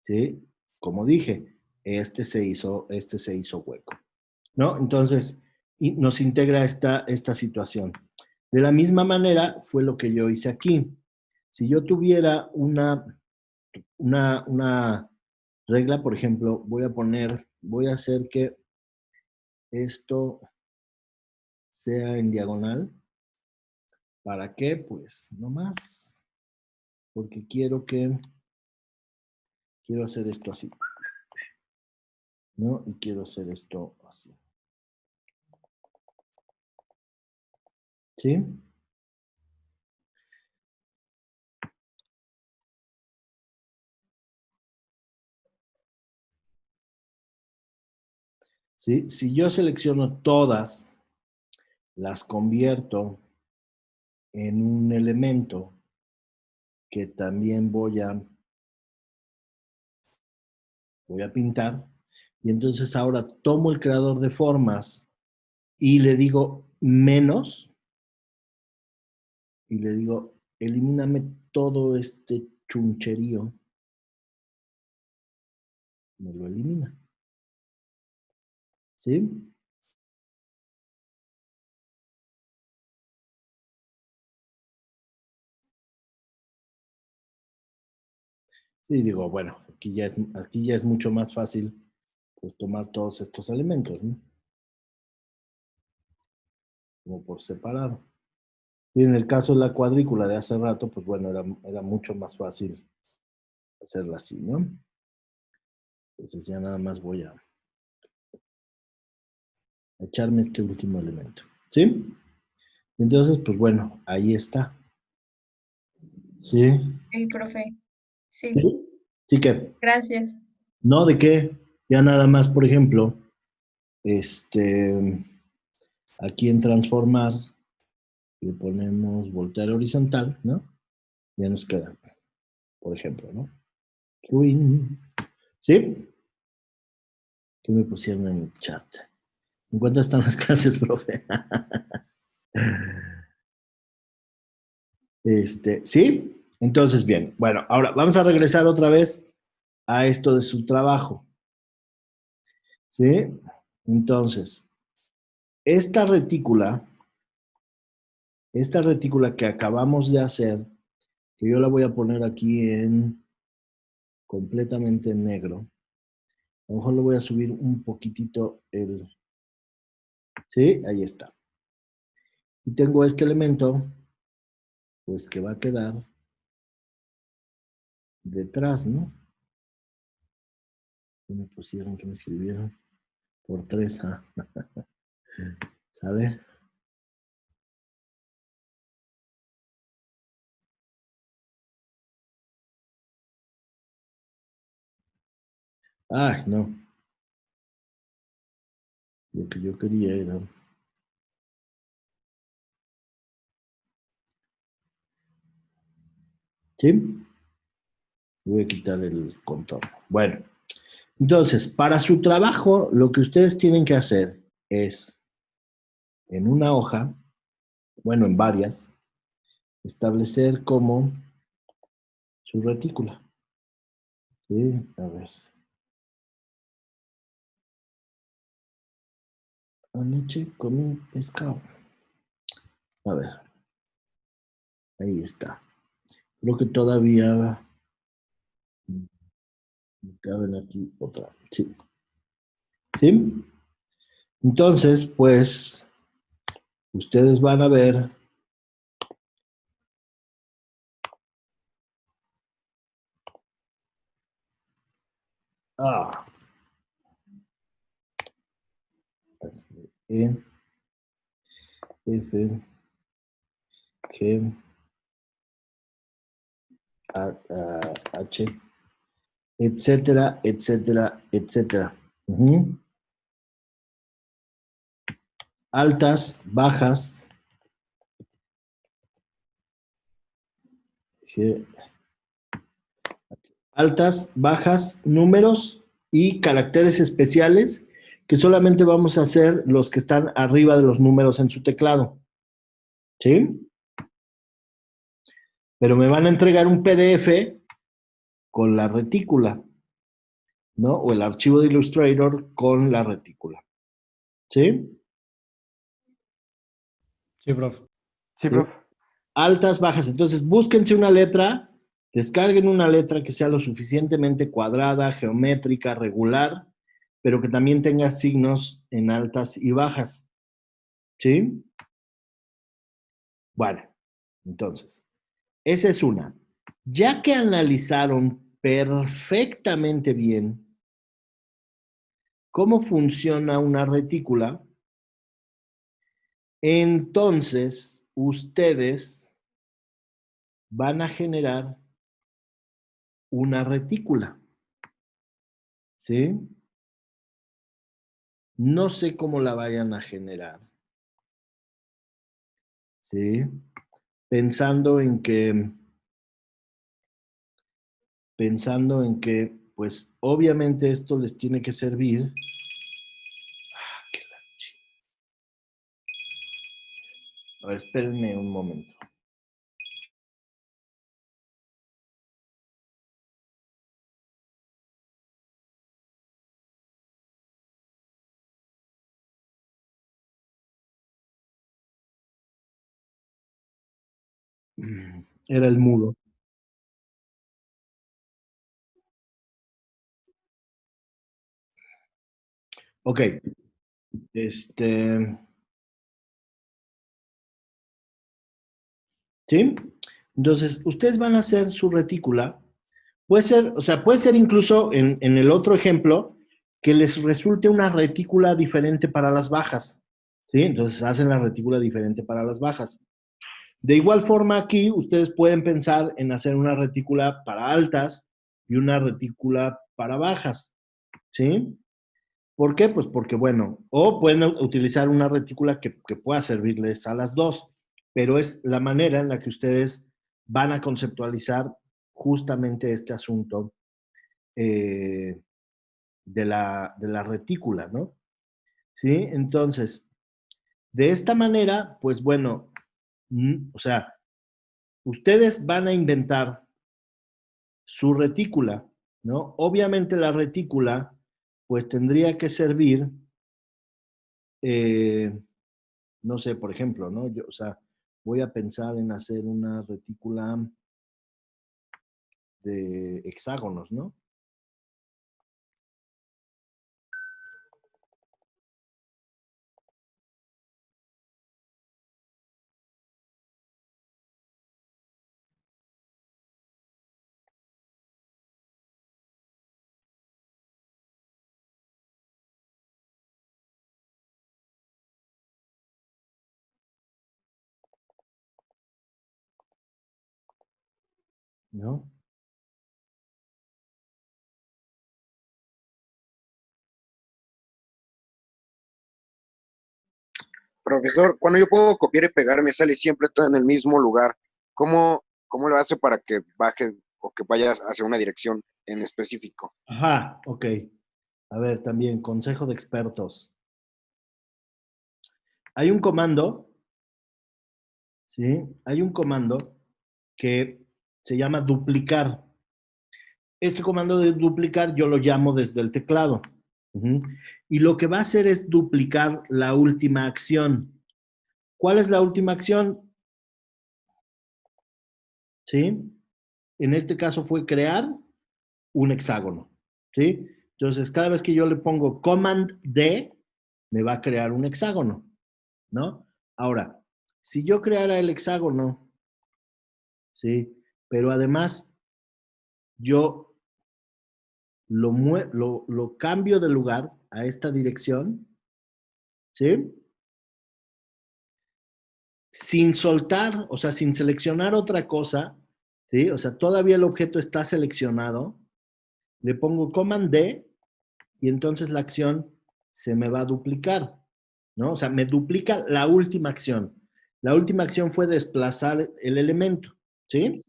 ¿sí? Como dije, este se hizo hueco, ¿no? Entonces, y nos integra esta situación. De la misma manera fue lo que yo hice aquí. Si yo tuviera una regla, por ejemplo, voy a hacer que esto sea en diagonal. ¿Para qué? Pues no más, porque quiero hacer esto así, ¿no? Y quiero hacer esto así. ¿Sí? ¿Sí? Si yo selecciono todas, las convierto en un elemento que también voy a pintar, y entonces ahora tomo el creador de formas y le digo menos, y le digo, elimíname todo este chuncherío, me lo elimina. ¿Sí? Sí, digo, bueno, aquí ya es mucho más fácil pues tomar todos estos elementos, ¿no? Como por separado. Y en el caso de la cuadrícula de hace rato, pues bueno, era mucho más fácil hacerla así, ¿no? Entonces ya nada más voy a echarme este último elemento, ¿sí? Entonces, pues bueno, ahí está. ¿Sí? Sí, profe. Sí, ¿Sí? ¿Sí que? gracias. No, ¿de qué? Ya nada más, por ejemplo, este, aquí en transformar, le ponemos voltear horizontal, ¿no? Ya nos queda, por ejemplo, ¿no? ¿Sí? ¿Qué me pusieron en el chat? ¿En cuántas están las clases, profe? ¿Sí? Entonces, bien. Bueno, ahora vamos a regresar otra vez a esto de su trabajo. ¿Sí? Entonces, esta retícula que acabamos de hacer, que yo la voy a poner aquí en completamente en negro. A lo mejor le voy a subir un poquitito el... ¿Sí? Ahí está. Y tengo este elemento, pues que va a quedar detrás, ¿no? ¿Qué me pusieron? ¿Qué me escribieron? Por 3, ¿ah? ¿Sale? Ah, no. Lo que yo quería era... ¿Sí? Voy a quitar el contorno. Bueno, entonces, para su trabajo, lo que ustedes tienen que hacer es, en una hoja, bueno, en varias, establecer como su retícula. Sí, a ver. Anoche comí pescado. A ver, ahí está. Creo que todavía me caben aquí otra. Sí. ¿Sí? Entonces, pues, ustedes van a ver. Ah, E, F, G, H, etcétera, etcétera, etcétera. Ujú. Altas, bajas, G, altas, bajas, números y caracteres especiales que solamente vamos a hacer los que están arriba de los números en su teclado. ¿Sí? Pero me van a entregar un PDF con la retícula, ¿no? O el archivo de Illustrator con la retícula. ¿Sí? Sí, profe. Sí, ¿Sí? profe. Altas, bajas. Entonces, búsquense una letra, descarguen una letra que sea lo suficientemente cuadrada, geométrica, regular, pero que también tenga signos en altas y bajas. ¿Sí? Bueno, entonces, esa es una. Ya que analizaron perfectamente bien cómo funciona una retícula, entonces ustedes van a generar una retícula. ¿Sí? No sé cómo la vayan a generar. ¿Sí? Pensando en que, pues obviamente esto les tiene que servir. Ah, a ver, espérenme un momento. Era el mudo. Ok, este, ¿sí? Entonces, ustedes van a hacer su retícula. Puede ser, o sea, puede ser incluso en el otro ejemplo que les resulte una retícula diferente para las bajas. ¿Sí? Entonces hacen la retícula diferente para las bajas. De igual forma aquí, ustedes pueden pensar en hacer una retícula para altas y una retícula para bajas. ¿Sí? ¿Por qué? Pues porque, bueno, o pueden utilizar una retícula que pueda servirles a las dos, pero es la manera en la que ustedes van a conceptualizar justamente este asunto eh, de la retícula, ¿no? ¿Sí? Entonces, de esta manera, pues bueno, o sea, ustedes van a inventar su retícula, ¿no? Obviamente la retícula, pues tendría que servir, eh, no sé, por ejemplo, ¿no? Yo, o sea, voy a pensar en hacer una retícula de hexágonos, ¿no? ¿no? Profesor, cuando yo puedo copiar y pegar, me sale siempre todo en el mismo lugar. ¿Cómo lo hace para que baje o que vaya hacia una dirección en específico? Ajá, ok. A ver, también, consejo de expertos. Hay un comando, ¿sí? Hay un comando que se llama duplicar. Este comando de duplicar yo lo llamo desde el teclado. Ujú. Y lo que va a hacer es duplicar la última acción. ¿Cuál es la última acción? ¿Sí? En este caso fue crear un hexágono. ¿Sí? Entonces, cada vez que yo le pongo Command D, me va a crear un hexágono, ¿no? Ahora, si yo creara el hexágono, ¿sí? Pero además yo lo cambio de lugar a esta dirección, ¿sí? Sin soltar, o sea, sin seleccionar otra cosa, ¿sí? O sea, todavía el objeto está seleccionado, le pongo Command D y entonces la acción se me va a duplicar, ¿no? O sea, me duplica la última acción. La última acción fue desplazar el elemento, ¿sí?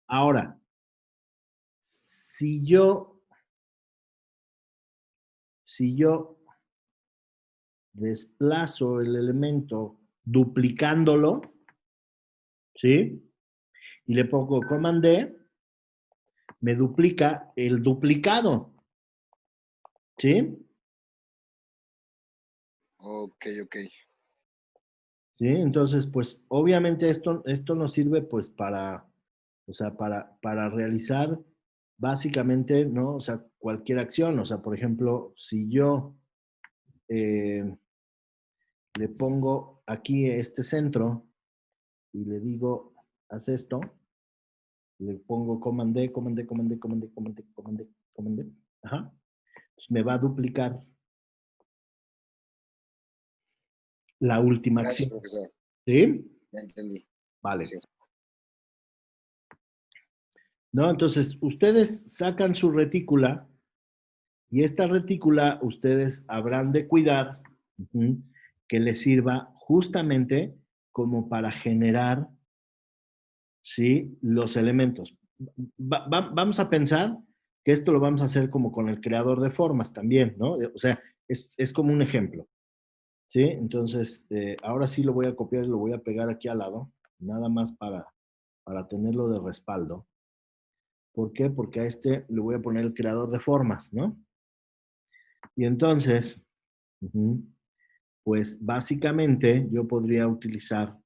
Ahora, si yo desplazo el elemento duplicándolo, ¿sí? Y le pongo Command D, me duplica el duplicado, ¿sí? Ok, ok. ¿Sí? Entonces, pues, obviamente esto nos sirve, pues, o sea, para realizar básicamente, ¿no? O sea, cualquier acción. O sea, por ejemplo, si yo eh, le pongo aquí este centro y le digo, haz esto, le pongo Command D, Command D, Command D, Command D, Command D, Command D, Command D, ajá, pues me va a duplicar la última Gracias, acción. profesor. ¿Sí? Ya entendí. Vale. Sí. ¿No? Entonces, ustedes sacan su retícula y esta retícula ustedes habrán de cuidar que les sirva justamente como para generar, ¿sí? Los elementos. Vamos a pensar que esto lo vamos a hacer como con el creador de formas también, ¿no? O sea, es como un ejemplo, ¿sí? Entonces, ahora sí lo voy a copiar y lo voy a pegar aquí al lado, nada más para tenerlo de respaldo. ¿Por qué? Porque a este le voy a poner el creador de formas, ¿no? Y entonces, pues básicamente yo podría utilizar,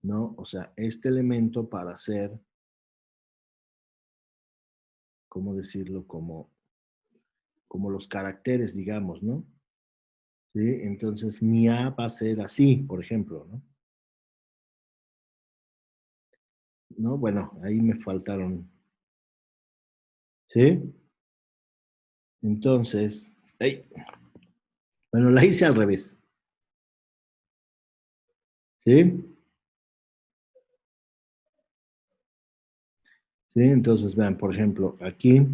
¿no? O sea, este elemento para hacer, ¿cómo decirlo? Como los caracteres, digamos, ¿no? ¿Sí? Entonces mi A va a ser así, por ejemplo, ¿no? ¿No? Bueno, ahí me faltaron. ¿Sí? Entonces, ¡ay! Bueno, la hice al revés. ¿Sí? ¿Sí? Entonces, vean, por ejemplo, aquí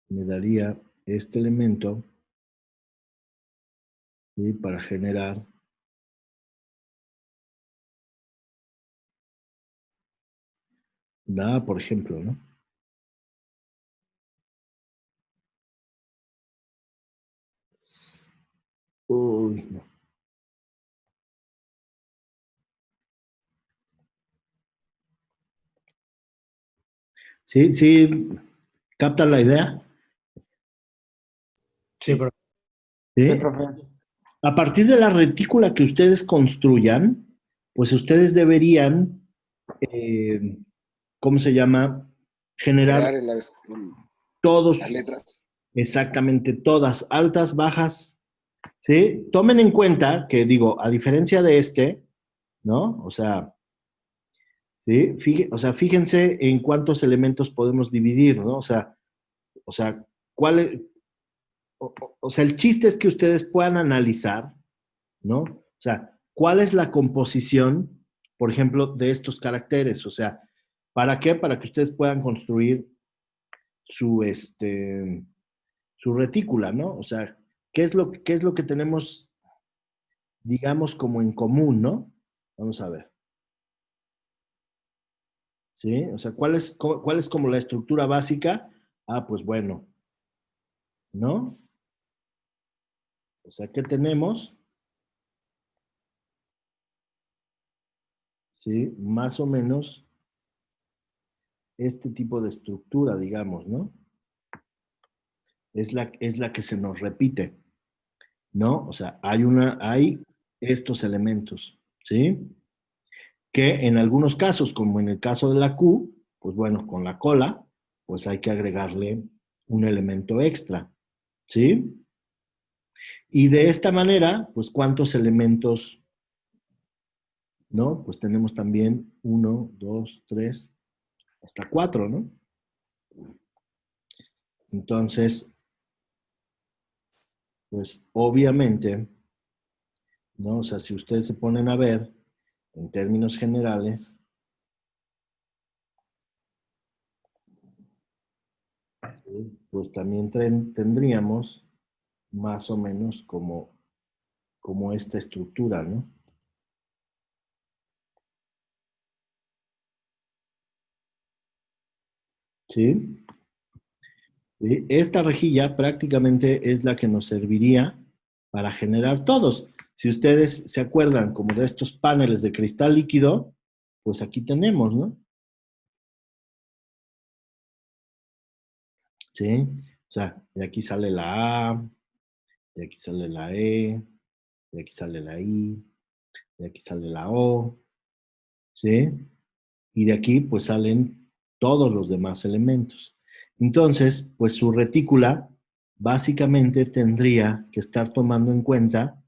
me daría este elemento, ¿sí? Para generar nada, por ejemplo, ¿no? Uy, no. Sí, sí, ¿captan la idea? Sí. ¿Sí? Sí, profe. A partir de la retícula que ustedes construyan, pues ustedes deberían, ¿cómo se llama? Generar Crear todos, las letras. exactamente todas, altas, bajas, ¿sí? Tomen en cuenta que, digo, a diferencia de este, ¿no? O sea, ¿sí? O sea, fíjense en cuántos elementos podemos dividir, ¿no? O sea, ¿cuál, o sea, el chiste es que ustedes puedan analizar, ¿no? O sea, ¿cuál es la composición, por ejemplo, de estos caracteres? O sea, ¿Para qué? Para que ustedes puedan construir su, su retícula, ¿no? O sea, qué es lo que tenemos, digamos, como en común, ¿no? Vamos a ver. ¿Sí? O sea, cuál es como la estructura básica? Ah, pues bueno, ¿no? O sea, ¿qué tenemos? ¿Sí? Más o menos este tipo de estructura, digamos, ¿no? Es la que se nos repite, ¿no? O sea, hay estos elementos, ¿sí? Que en algunos casos, como en el caso de la Q, pues bueno, con la cola, pues hay que agregarle un elemento extra, ¿sí? Y de esta manera, pues ¿cuántos elementos, no? Pues tenemos también uno, dos, tres, hasta cuatro, ¿no? Entonces, pues obviamente, ¿no? O sea, si ustedes se ponen a ver, en términos generales, ¿sí? Pues también tendríamos más o menos como esta estructura, ¿no? ¿Sí? ¿Sí? Esta rejilla prácticamente es la que nos serviría para generar todos. Si ustedes se acuerdan como de estos paneles de cristal líquido, pues aquí tenemos, ¿no? ¿Sí? O sea, de aquí sale la A, de aquí sale la E, de aquí sale la I, de aquí sale la O, ¿sí? Y de aquí pues salen todos los demás elementos. Entonces, pues su retícula básicamente tendría que estar tomando en cuenta,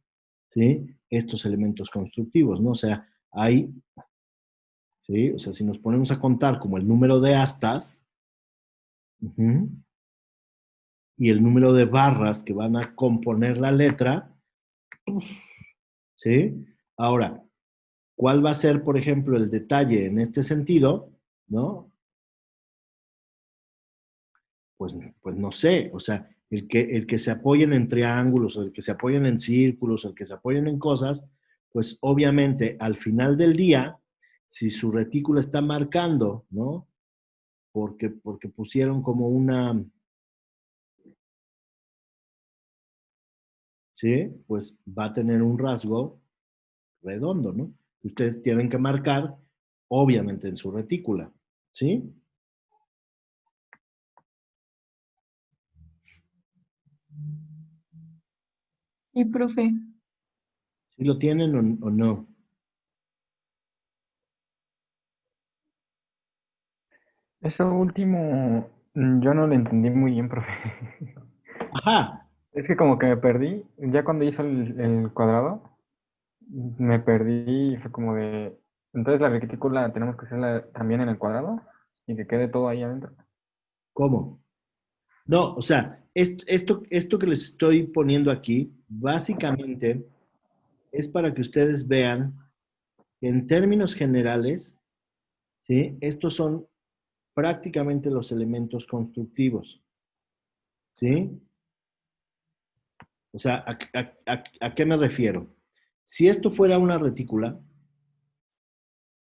¿sí? Estos elementos constructivos, ¿no? O sea, hay, ¿sí? O sea, si nos ponemos a contar como el número de astas, uh-huh, y el número de barras que van a componer la letra, ¿sí? Ahora, ¿cuál va a ser, por ejemplo, el detalle en este sentido? ¿No? Pues no sé, o sea, el que se apoyen en triángulos, o el que se apoyen en círculos, o el que se apoyen en cosas, pues obviamente al final del día, si su retícula está marcando, ¿no? Porque pusieron como una, ¿sí? Pues va a tener un rasgo redondo, ¿no? Ustedes tienen que marcar, obviamente, en su retícula, ¿sí? Sí, profe. ¿Sí lo tienen o no? Eso último, yo no lo entendí muy bien, profe. Ajá, Es que como que me perdí, ya cuando hizo el cuadrado, me perdí y fue como de... Entonces la retícula tenemos que hacerla también en el cuadrado y que quede todo ahí adentro. ¿cómo? No, o sea, esto que les estoy poniendo aquí, básicamente es para que ustedes vean que en términos generales, ¿sí? Estos son prácticamente los elementos constructivos, ¿sí? O sea, ¿a qué me refiero? Si esto fuera una retícula,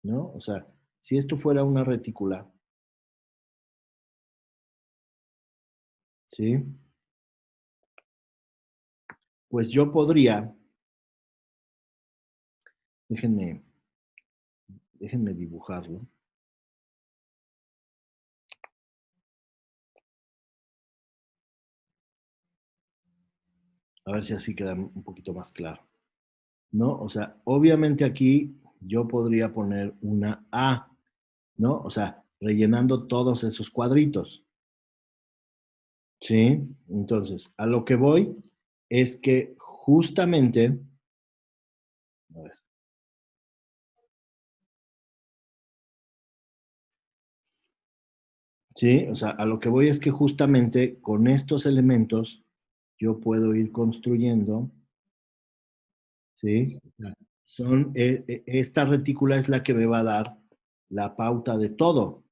¿no? O sea, si esto fuera una retícula, ¿sí? Pues yo podría, déjenme, déjenme dibujarlo. A ver si así queda un poquito más claro, ¿no? O sea, obviamente aquí yo podría poner una A, ¿no? O sea, rellenando todos esos cuadritos, ¿sí? Entonces, a lo que voy es que justamente, a ver, ¿sí? O sea, a lo que voy es que justamente con estos elementos yo puedo ir construyendo, ¿sí? Esta retícula es la que me va a dar la pauta de todo,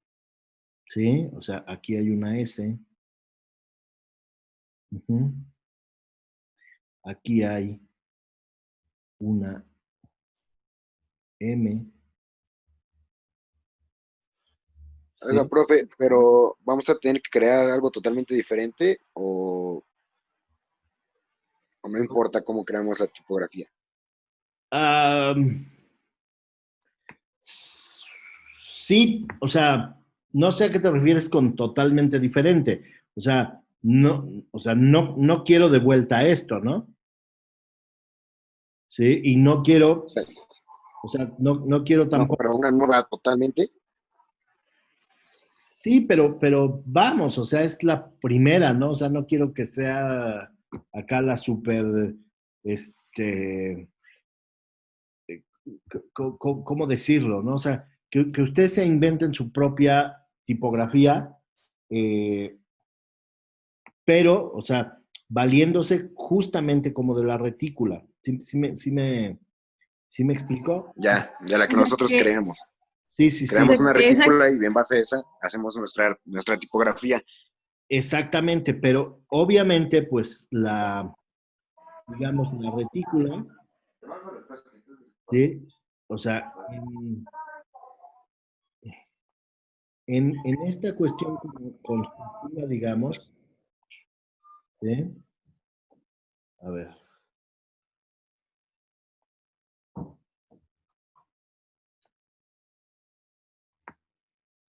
¿sí? O sea, aquí hay una S. Ujú. Aquí hay una M, Oiga, ¿sí? profe, pero vamos a tener que crear algo totalmente diferente o no importa cómo creamos la tipografía. Am, sí, o sea, no sé a qué te refieres con totalmente diferente. O sea, no quiero de vuelta esto, ¿no? Sí, y no O quiero, sea, o sea, no quiero no, tampoco. pero una nueva totalmente. Sí, pero vamos, o sea, es la primera, ¿no? O sea, no quiero que sea acá la super, este, ¿cómo decirlo, no? O sea, que ustedes se inventen su propia tipografía, eh, pero, o sea, valiéndose justamente como de la retícula. ¿Sí me explicó? Ya la que O sea nosotros que, creamos. Sí, sí, O sea, Creamos sí, una que esa, retícula y en base a esa hacemos nuestra tipografía. exactamente, pero obviamente, pues, digamos, la retícula, ¿sí? O sea, en esta cuestión constructiva, digamos, ¿sí? A ver,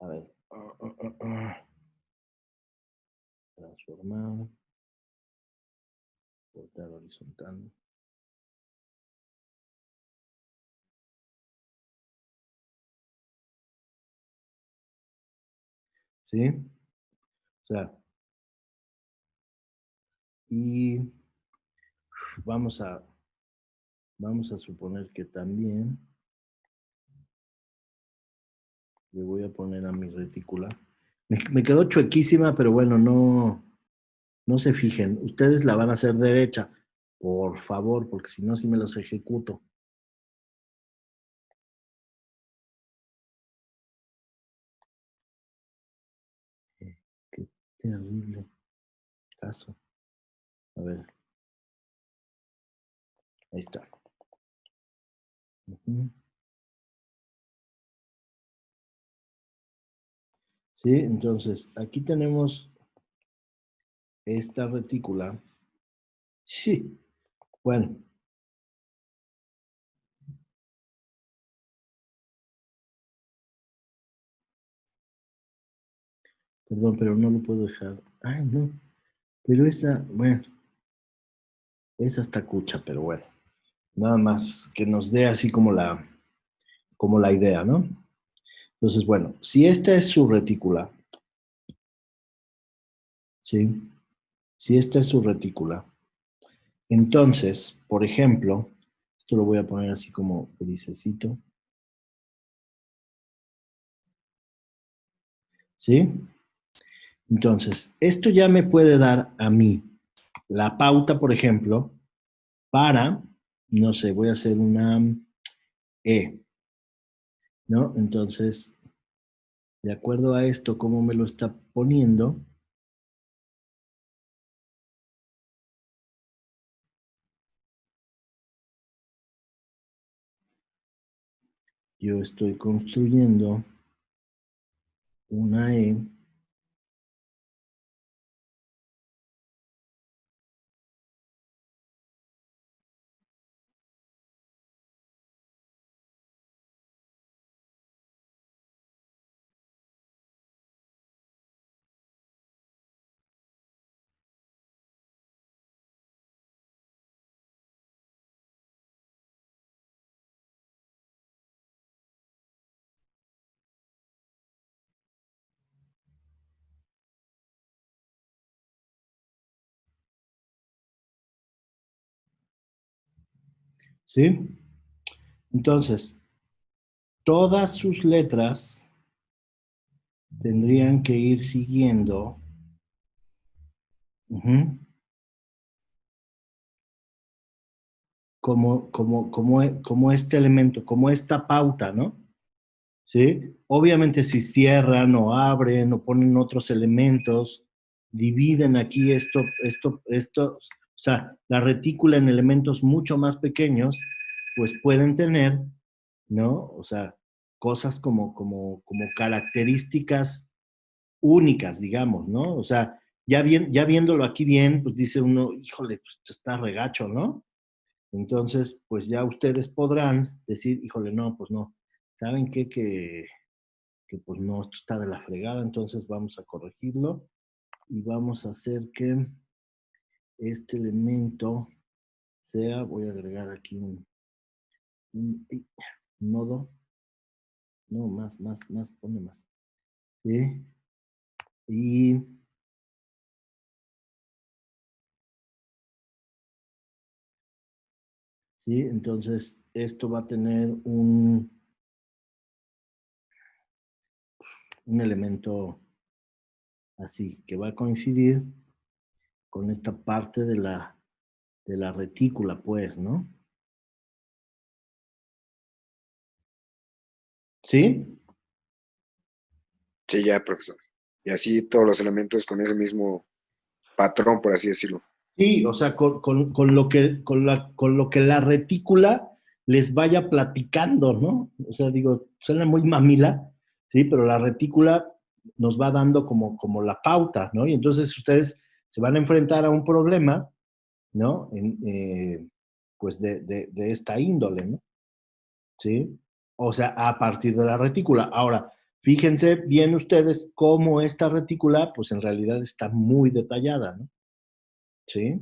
a ver. Transformar, cortar horizontal. ¿Sí? O sea, y vamos a, vamos a suponer que también le voy a poner a mi retícula. Me quedó chuequísima, pero bueno, no se fijen. Ustedes la van a hacer derecha, por favor, porque si no, sí me los ejecuto. Qué terrible caso. A ver, ahí está. Ujú. Sí, entonces aquí tenemos esta retícula. Sí, bueno, perdón, pero no lo puedo dejar. Ay, no. Pero esa, bueno, esa está cucha, pero bueno. Nada más que nos dé así como la idea, ¿no? Entonces, bueno, si esta es su retícula, ¿sí? Si esta es su retícula, entonces, por ejemplo, esto lo voy a poner así como grisecito, ¿sí? Entonces, esto ya me puede dar a mí la pauta, por ejemplo, para, no sé, voy a hacer una E, ¿no? Entonces, de acuerdo a esto, cómo me lo está poniendo, yo estoy construyendo una E, ¿sí? Entonces, todas sus letras tendrían que ir siguiendo ujú, como este elemento, como esta pauta, ¿no? ¿sí? Obviamente si cierran o abren o ponen otros elementos, dividen aquí o sea, la retícula en elementos mucho más pequeños, pues pueden tener, ¿no? O sea, cosas como características únicas, digamos, ¿no? O sea, ya viéndolo aquí bien, pues dice uno, híjole, pues está regacho, ¿no? Entonces, pues ya ustedes podrán decir, híjole, no, pues no. ¿Saben qué? Que pues no, esto está de la fregada, entonces vamos a corregirlo y vamos a hacer que este elemento sea, voy a agregar aquí un nodo, no, más, pone más. ¿Sí? Y ¿sí? Entonces, esto va a tener un elemento así, que va a coincidir con esta parte de la retícula, pues, ¿no? ¿Sí? Sí, ya, profesor. Y así todos los elementos con ese mismo patrón, por así decirlo. Sí, o sea, con lo que la retícula les vaya platicando, ¿no? O sea, digo, suena muy mamila, ¿sí? Pero la retícula nos va dando como la pauta, ¿no? Y entonces ustedes se van a enfrentar a un problema, ¿no? Pues de esta índole, ¿no? ¿Sí? O sea, a partir de la retícula. Ahora, fíjense bien ustedes cómo esta retícula, pues en realidad está muy detallada, ¿no? ¿Sí?